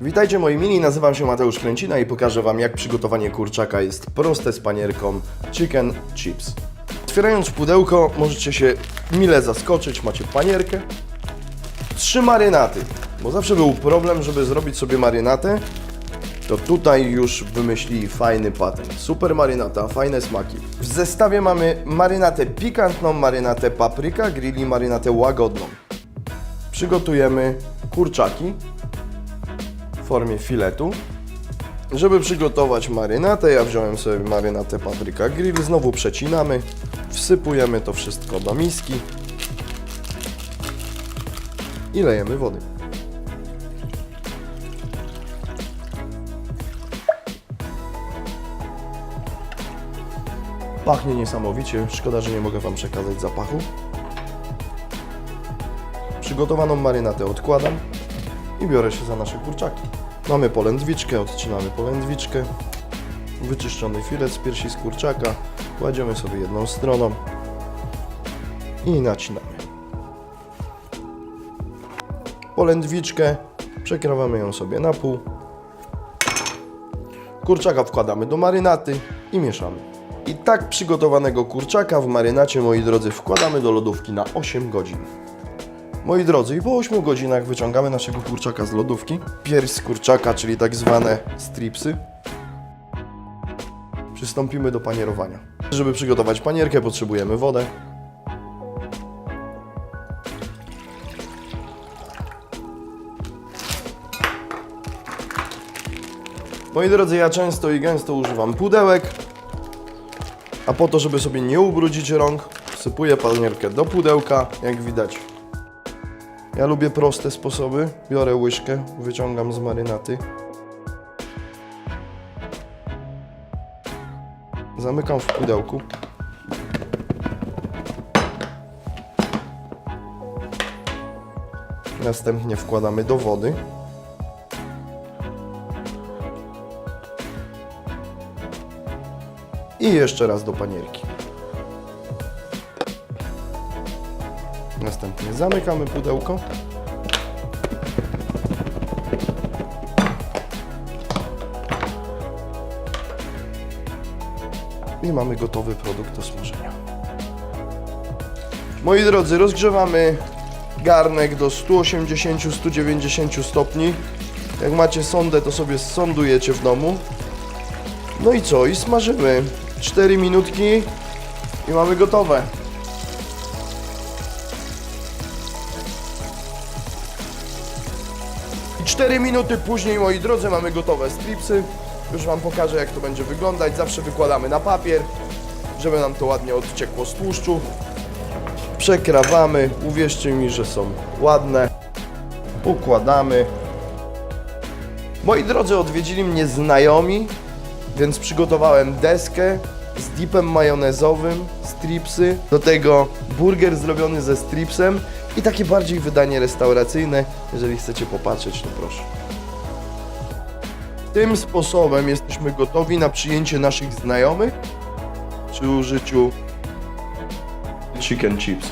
Witajcie moi mili, nazywam się Mateusz Kręcina i pokażę Wam, jak przygotowanie kurczaka jest proste z panierką Chicken Chips. Otwierając pudełko możecie się mile zaskoczyć, macie panierkę, 3 marynaty, bo zawsze był problem, żeby zrobić sobie marynatę, to tutaj już wymyślili fajny patent. Super marynata, fajne smaki. W zestawie mamy marynatę pikantną, marynatę papryka, grill i marynatę łagodną. Przygotujemy kurczaki w formie filetu. Żeby przygotować marynatę, ja wziąłem sobie marynatę papryka grill, znowu przecinamy, wsypujemy to wszystko do miski i lejemy wody. Pachnie niesamowicie, szkoda, że nie mogę Wam przekazać zapachu. Przygotowaną marynatę odkładam i biorę się za nasze kurczaki. Mamy polędwiczkę, odcinamy polędwiczkę, wyczyszczony filet z piersi z kurczaka, kładziemy sobie jedną stroną i nacinamy. Polędwiczkę, przekrawamy ją sobie na pół, kurczaka wkładamy do marynaty i mieszamy. I tak przygotowanego kurczaka w marynacie, moi drodzy, wkładamy do lodówki na 8 godzin. Moi drodzy, i po 8 godzinach wyciągamy naszego kurczaka z lodówki. Pierś z kurczaka, czyli tak zwane stripsy. Przystąpimy do panierowania. Żeby przygotować panierkę, potrzebujemy wodę. Moi drodzy, ja często i gęsto używam pudełek, a po to, żeby sobie nie ubrudzić rąk, wsypuję panierkę do pudełka, jak widać. Ja lubię proste sposoby. Biorę łyżkę, wyciągam z marynaty. Zamykam w pudełku. Następnie wkładamy do wody. I jeszcze raz do panierki. Następnie zamykamy pudełko. I mamy gotowy produkt do smażenia. Moi drodzy, rozgrzewamy garnek do 180-190 stopni. Jak macie sondę, to sobie zsondujecie w domu. No i co? I smażymy. 4 minutki i mamy gotowe. I 4 minuty później, moi drodzy, mamy gotowe stripsy. Już Wam pokażę, jak to będzie wyglądać. Zawsze wykładamy na papier, żeby nam to ładnie odciekło z tłuszczu. Przekrawamy. Uwierzcie mi, że są ładne. Układamy. Moi drodzy, odwiedzili mnie znajomi, więc przygotowałem deskę z dipem majonezowym, stripsy, do tego burger zrobiony ze stripsem i takie bardziej wydanie restauracyjne. Jeżeli chcecie popatrzeć, to proszę. Tym sposobem jesteśmy gotowi na przyjęcie naszych znajomych przy użyciu chicken chips.